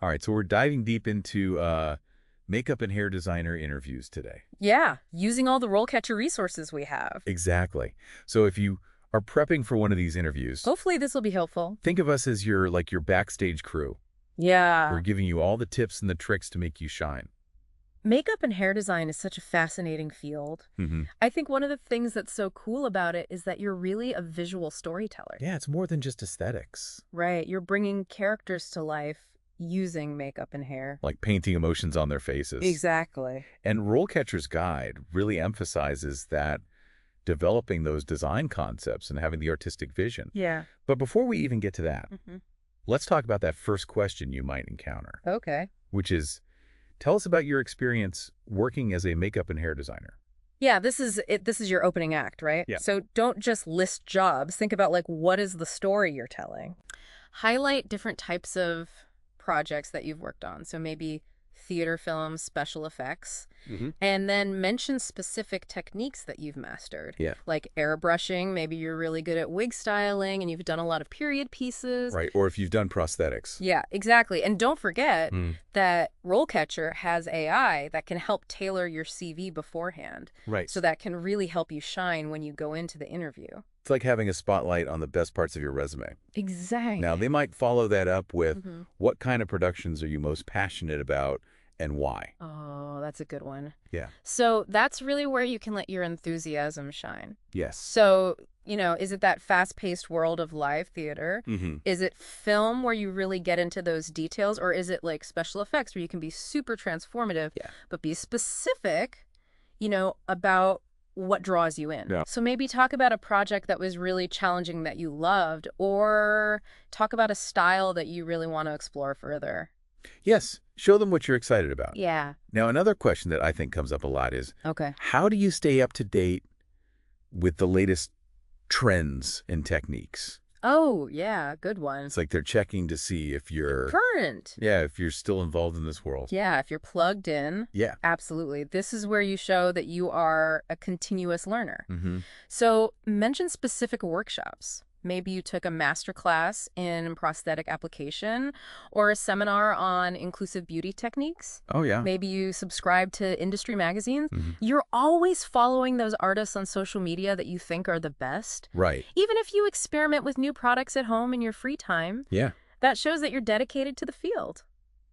All right, so we're diving deep into makeup and hair designer interviews today. Yeah, using all the RoleCatcher resources we have. Exactly. So if you are prepping for one of these interviews, Hopefully this will be helpful. think of us as your backstage crew. We're Yeah. giving you all the tips and the tricks to make you shine. Makeup and hair design is such a fascinating field. Hmm. I think one of the things that's so cool about it is that you're really a visual storyteller. Yeah, it's more than just aesthetics, Right, you're bringing characters to life using makeup and hair. like painting emotions on their faces. Exactly. And RoleCatcher's Guide really emphasizes that developing those design concepts and having the artistic vision. Yeah. But before we even get to that, Hmm. let's talk about that first question you might encounter, Okay. which is, tell us about your experience working as a makeup and hair designer. Yeah, this is it. This is your opening act, right? Yeah. So don't just list jobs. Think about like what is the story you're telling. Highlight different types of projects that you've worked on. So maybe theater films, special effects, Hmm. and then mention specific techniques that you've mastered. Yeah. Like airbrushing, maybe you're really good at wig styling and you've done a lot of period pieces. Right, or if you've done prosthetics. Yeah, exactly. And don't forget Mm. that RoleCatcher has AI that can help tailor your CV beforehand. Right. So that can really help you shine when you go into the interview. It's like having a spotlight on the best parts of your resume. Exactly. Now, they might follow that up with, Hmm. what kind of productions are you most passionate about and why? Oh, that's a good one. Yeah. So that's really where you can let your enthusiasm shine. Yes. So, is it that fast-paced world of live theater? Hmm. Is it film where you really get into those details? Or is it like special effects where you can be super transformative, Yeah. but be specific, about what draws you in? Yeah. So maybe talk about a project that was really challenging that you loved, or talk about a style that you really want to explore further. Yes. Show them what you're excited about. Yeah. Now, another question that I think comes up a lot is, Okay. how do you stay up to date with the latest trends and techniques? Oh, yeah. Good one. It's like they're checking to see if you're, Current. yeah, if you're still involved in this world. Yeah, if you're plugged in, Yeah. absolutely. This is where you show that you are a continuous learner. Hmm. So mention specific workshops. Maybe you took a master class in prosthetic application or a seminar on inclusive beauty techniques. Oh, yeah. Maybe you subscribe to industry magazines. Hmm. You're always following those artists on social media that you think are the best. Right. Even if you experiment with new products at home in your free time, Yeah. that shows that you're dedicated to the field.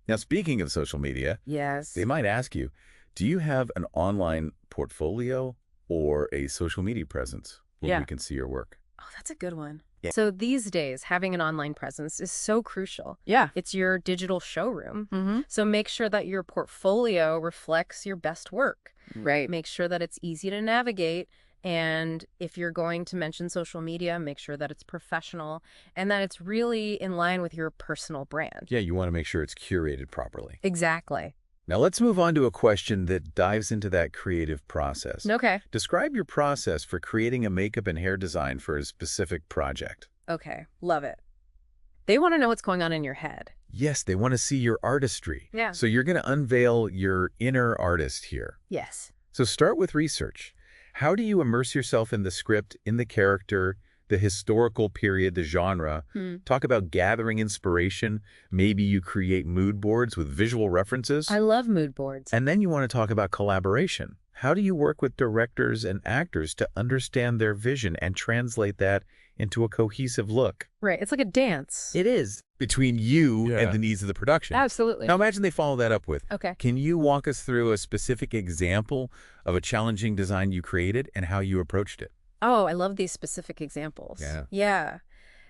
Now, speaking of social media, Yes. they might ask you, do you have an online portfolio or a social media presence where Yeah. we can see your work? Oh, that's a good one. Yeah. So these days, having an online presence is so crucial. Yeah. It's your digital showroom. Mm-hmm. So make sure that your portfolio reflects your best work. Right. Make sure that it's easy to navigate. And if you're going to mention social media, make sure that it's professional and that it's really in line with your personal brand. Yeah, you want to make sure it's curated properly. Exactly. Now, let's move on to a question that dives into that creative process. Okay. Describe your process for creating a makeup and hair design for a specific project. Okay. Love it. They want to know what's going on in your head. Yes, they want to see your artistry. Yeah. So you're going to unveil your inner artist here. Yes. So start with research. How do you immerse yourself in the script, in the character, the historical period, the genre? Talk about gathering inspiration. Maybe you create mood boards with visual references. I love mood boards. And then you want to talk about collaboration. How do you work with directors and actors to understand their vision and translate that into a cohesive look? Right. It's like a dance. It is. Between you and the needs of the production. Absolutely. Now imagine they follow that up with, Okay. can you walk us through a specific example of a challenging design you created and how you approached it? Oh, I love these specific examples. Yeah. Yeah.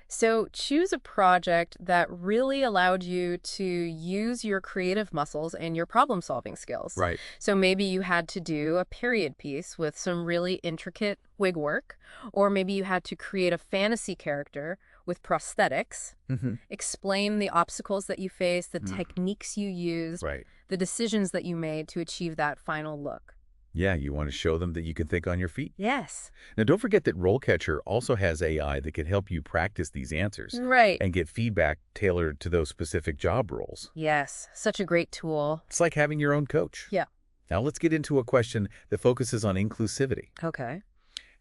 So choose a project that really allowed you to use your creative muscles and your problem-solving skills. Right. So maybe you had to do a period piece with some really intricate wig work, or maybe you had to create a fantasy character with prosthetics, Mm-hmm. explain the obstacles that you faced, the techniques you used, Right. the decisions that you made to achieve that final look. Yeah, you want to show them that you can think on your feet. Yes. Now, don't forget that RoleCatcher also has AI that can help you practice these answers Right. and get feedback tailored to those specific job roles. Yes. Such a great tool. It's like having your own coach. Yeah. Now, let's get into a question that focuses on inclusivity. Okay.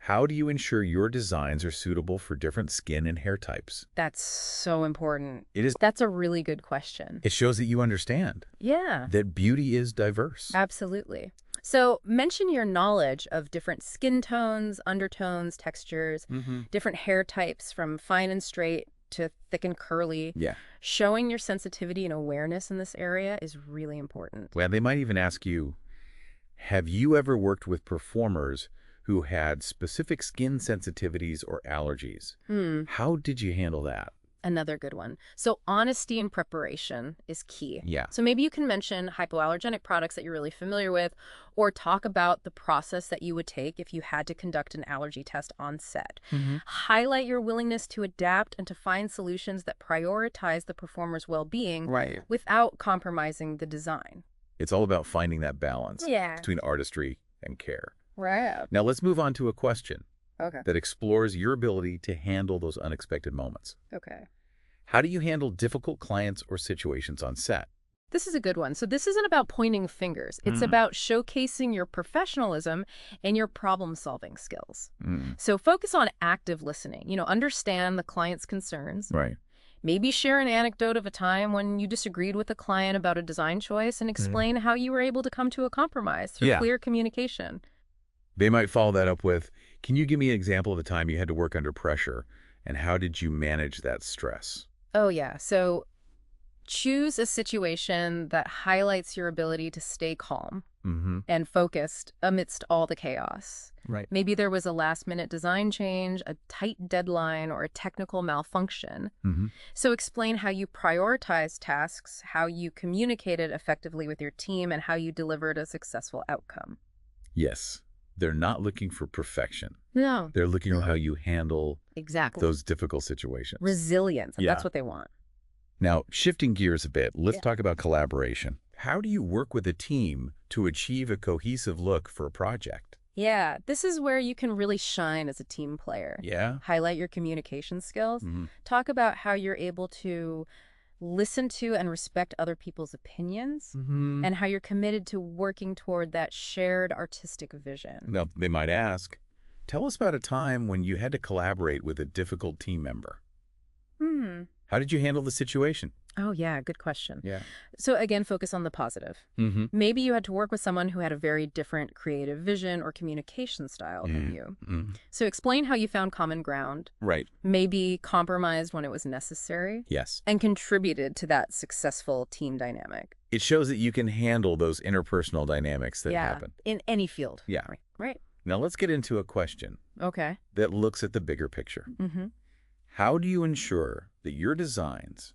How do you ensure your designs are suitable for different skin and hair types? That's so important. It is. That's a really good question. It shows that you understand Yeah, that beauty is diverse. absolutely. So mention your knowledge of different skin tones, undertones, textures, different hair types from fine and straight to thick and curly. Yeah. Showing your sensitivity and awareness in this area is really important. Well, they might even ask you, have you ever worked with performers who had specific skin sensitivities or allergies? How did you handle that? Another good one. So honesty in preparation is key. Yeah. So maybe you can mention hypoallergenic products that you're really familiar with, or talk about the process that you would take if you had to conduct an allergy test on set. Highlight your willingness to adapt and to find solutions that prioritize the performer's well-being without compromising the design. It's all about finding that balance Yeah. between artistry and care. Right. Now let's move on to a question Okay. that explores your ability to handle those unexpected moments. Okay. How do you handle difficult clients or situations on set? This is a good one. So this isn't about pointing fingers. It's about showcasing your professionalism and your problem-solving skills. So focus on active listening. Understand the client's concerns. Right. Maybe share an anecdote of a time when you disagreed with a client about a design choice and explain how you were able to come to a compromise through clear communication. They might follow that up with, can you give me an example of a time you had to work under pressure, and how did you manage that stress? Oh, yeah. So choose a situation that highlights your ability to stay calm and focused amidst all the chaos. Right. Maybe there was a last-minute design change, a tight deadline, or a technical malfunction. So explain how you prioritized tasks, how you communicated effectively with your team, and how you delivered a successful outcome. Yes. They're not looking for perfection. No. They're looking at how you handle Exactly. those difficult situations. Resilience. Yeah. That's what they want. Now, shifting gears a bit, let's talk about collaboration. How do you work with a team to achieve a cohesive look for a project? Yeah, this is where you can really shine as a team player. Yeah? Highlight your communication skills. Talk about how you're able to listen to and respect other people's opinions, and how you're committed to working toward that shared artistic vision. Now, they might ask, tell us about a time when you had to collaborate with a difficult team member. How did you handle the situation? Oh, yeah, good question. Yeah. So again, focus on the positive. Maybe you had to work with someone who had a very different creative vision or communication style than you. So explain how you found common ground. Right. Maybe compromised when it was necessary. Yes. And contributed to that successful team dynamic. It shows that you can handle those interpersonal dynamics that happen. In any field. Yeah. Right. Now let's get into a question Okay. that looks at the bigger picture. How do you ensure that your designs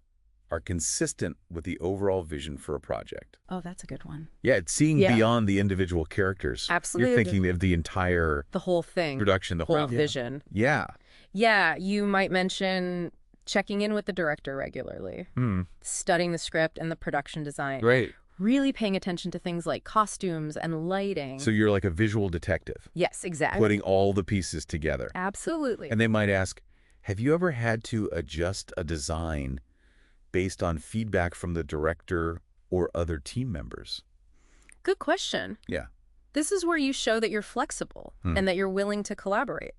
are consistent with the overall vision for a project? Oh, that's a good one. Yeah, it's seeing beyond the individual characters. Absolutely. You're thinking of the entire The whole thing. production, the whole vision. Yeah. Yeah, you might mention checking in with the director regularly, studying the script and the production design. Right. Really paying attention to things like costumes and lighting. So you're like a visual detective, Yes, exactly. putting all the pieces together. Absolutely. And they might ask, have you ever had to adjust a design based on feedback from the director or other team members? Good question. Yeah. This is where you show that you're flexible and that you're willing to collaborate.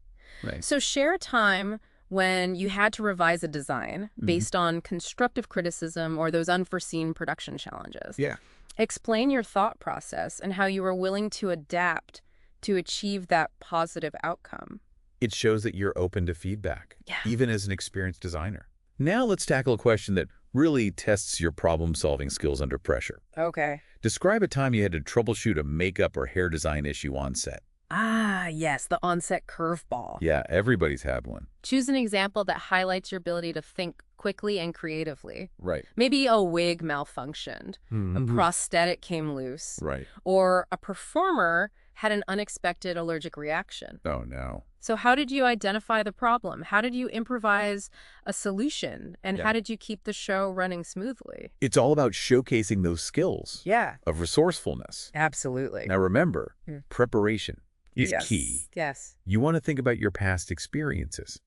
Right. So share a time when you had to revise a design based on constructive criticism or those unforeseen production challenges. Yeah. Explain your thought process and how you were willing to adapt to achieve that positive outcome. It shows that you're open to feedback, even as an experienced designer. Now let's tackle a question that really tests your problem-solving skills under pressure. Okay. Describe a time you had to troubleshoot a makeup or hair design issue on set. Ah, yes, the on-set curveball. Yeah, everybody's had one. Choose an example that highlights your ability to think quickly and creatively. Right. Maybe a wig malfunctioned, a prosthetic came loose, Right. or a performer had an unexpected allergic reaction. Oh, no. So how did you identify the problem? How did you improvise a solution? And how did you keep the show running smoothly? It's all about showcasing those skills of resourcefulness. Absolutely. Now remember, preparation is key. Yes. You want to think about your past experiences.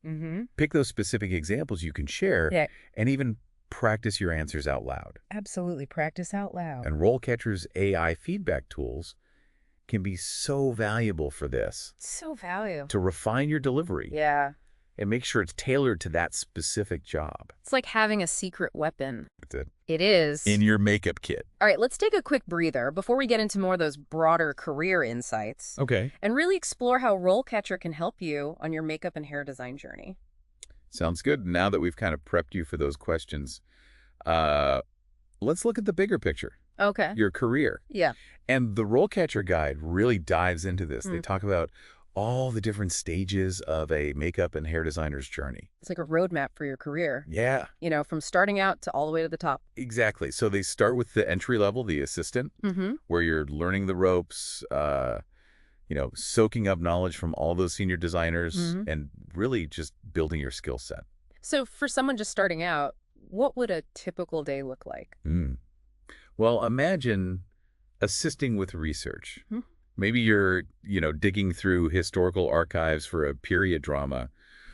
Pick those specific examples you can share and even practice your answers out loud. Absolutely. Practice out loud. And RoleCatcher's AI feedback tools can be so valuable for this, So valuable. to refine your delivery Yeah. and make sure it's tailored to that specific job. It's like having a secret weapon. That's it. It is. In your makeup kit. All right, let's take a quick breather before we get into more of those broader career insights Okay. and really explore how RoleCatcher can help you on your makeup and hair design journey. Sounds good. Now that we've kind of prepped you for those questions, let's look at the bigger picture, Okay. your career. Yeah. And the RoleCatcher Guide really dives into this. They talk about all the different stages of a makeup and hair designer's journey. It's like a roadmap for your career. Yeah, You know, from starting out to all the way to the top. exactly. So they start with the entry level, the assistant, Mm-hmm. where you're learning the ropes, soaking up knowledge from all those senior designers and really just building your skill set. So for someone just starting out, what would a typical day look like? Well, imagine assisting with research. Hmm. Maybe you're, digging through historical archives for a period drama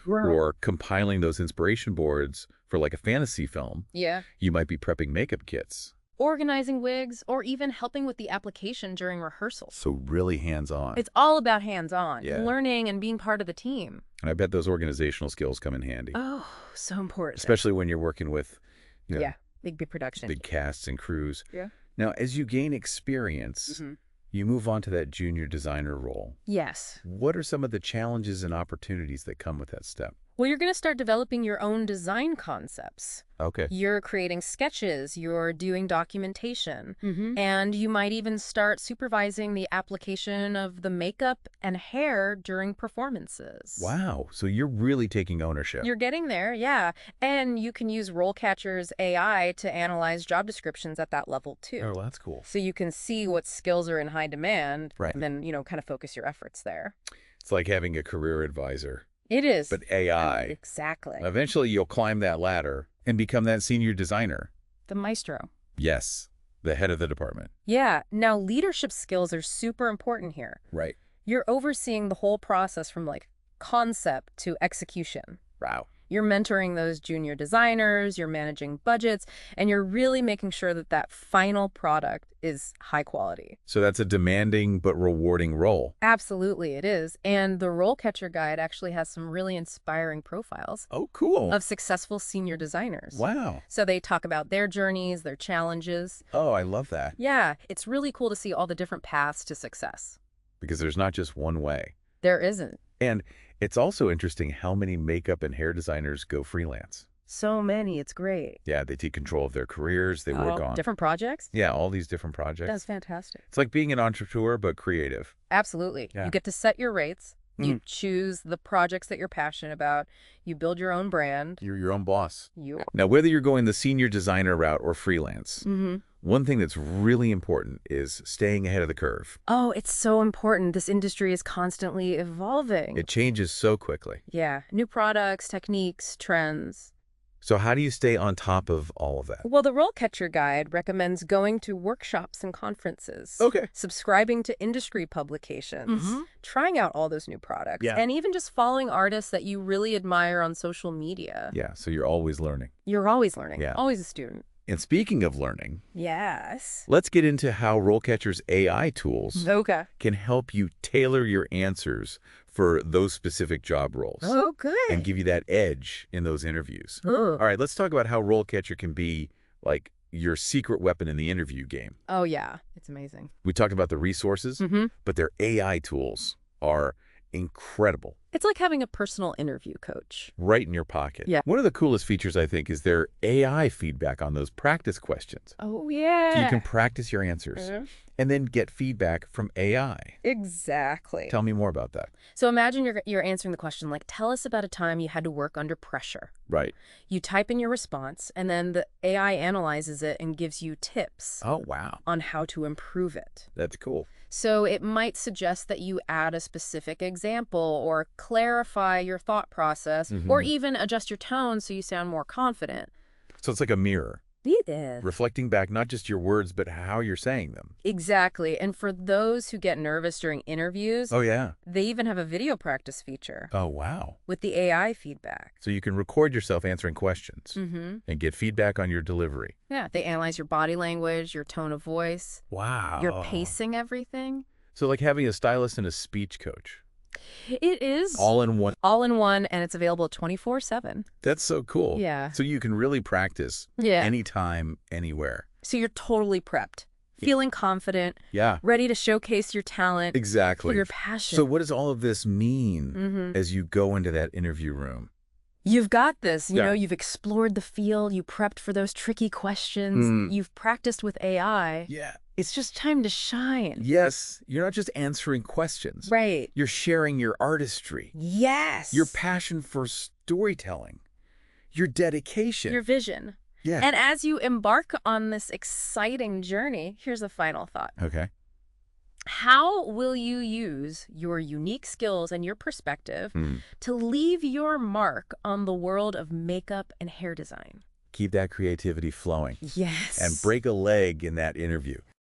or compiling those inspiration boards for like a fantasy film. Yeah. You might be prepping makeup kits. Organizing wigs or even helping with the application during rehearsals. So really hands-on. It's all about hands-on, Yeah. learning and being part of the team. And I bet those organizational skills come in handy, Oh, so important. especially when you're working with Yeah, big production. big casts and crews. Yeah. Now, as you gain experience, you move on to that junior designer role. Yes. What are some of the challenges and opportunities that come with that step? Well, you're going to start developing your own design concepts. Okay. You're creating sketches, you're doing documentation, Mm-hmm. and you might even start supervising the application of the makeup and hair during performances. Wow. So you're really taking ownership. You're getting there, yeah. And you can use RoleCatcher's AI to analyze job descriptions at that level, too. Oh, that's cool. So you can see what skills are in high demand, Right. and then, kind of focus your efforts there. It's like having a career advisor, It is. but AI. Exactly. Eventually, you'll climb that ladder and become that senior designer. The maestro. Yes, the head of the department. Yeah. Now, leadership skills are super important here. Right. You're overseeing the whole process from concept to execution. Wow. You're mentoring those junior designers, you're managing budgets, and you're really making sure that that final product is high quality. So that's a demanding but rewarding role. Absolutely, it is. And the RoleCatcher Guide actually has some really inspiring profiles Oh, cool. of successful senior designers. Wow. So they talk about their journeys, their challenges. Oh, I love that. Yeah, it's really cool to see all the different paths to success. Because there's not just one way. There isn't. And it's also interesting how many makeup and hair designers go freelance. So many, it's great. Yeah, they take control of their careers. They work on different projects? Yeah, all these different projects. That's fantastic. It's like being an entrepreneur, but creative. Absolutely. Yeah. You get to set your rates. You choose the projects that you're passionate about. You build your own brand. You're your own boss. You. Now, whether you're going the senior designer route or freelance, one thing that's really important is staying ahead of the curve. Oh, it's so important. This industry is constantly evolving. It changes so quickly. Yeah. New products, techniques, trends. So how do you stay on top of all of that? Well, the RoleCatcher Guide recommends going to workshops and conferences. Okay. Subscribing to industry publications. Trying out all those new products. Yeah. And even just following artists that you really admire on social media. Yeah, so you're always learning. You're always learning. Yeah. Always a student. And speaking of learning, Yes. let's get into how RoleCatcher's AI tools Okay. can help you tailor your answers for those specific job roles Oh, good. and give you that edge in those interviews. Ooh. All right, let's talk about how RoleCatcher can be like your secret weapon in the interview game. Oh, yeah. It's amazing. We talked about the resources, but their AI tools are incredible. It's like having a personal interview coach. Right in your pocket. Yeah. One of the coolest features, I think, is their AI feedback on those practice questions. Oh, yeah. So you can practice your answers and then get feedback from AI. Exactly. Tell me more about that. So imagine you're answering the question like, tell us about a time you had to work under pressure. Right. You type in your response, and then the AI analyzes it and gives you tips Oh, wow. on how to improve it. That's cool. So it might suggest that you add a specific example or clarify your thought process or even adjust your tone so you sound more confident. So it's like a mirror, Yeah. reflecting back not just your words, but how you're saying them. Exactly. And for those who get nervous during interviews, Oh, yeah. they even have a video practice feature Oh, wow. with the AI feedback. So you can record yourself answering questions and get feedback on your delivery. Yeah, they analyze your body language, your tone of voice, Wow. your pacing, everything. So like having a stylist and a speech coach. It is All in one. all in one, and it's available 24/7. That's so cool. Yeah. So you can really practice Yeah. anytime, anywhere. So you're totally prepped, feeling confident, Yeah, ready to showcase your talent, exactly. your passion. So what does all of this mean as you go into that interview room? You've got this. You Yeah. know, you've explored the field, you prepped for those tricky questions, you've practiced with AI. Yeah. It's just time to shine. Yes, you're not just answering questions. Right. You're sharing your artistry, Yes. your passion for storytelling, your dedication. Your vision. Yeah. And as you embark on this exciting journey, here's a final thought. Okay. How will you use your unique skills and your perspective to leave your mark on the world of makeup and hair design? Keep that creativity flowing Yes. and break a leg in that interview.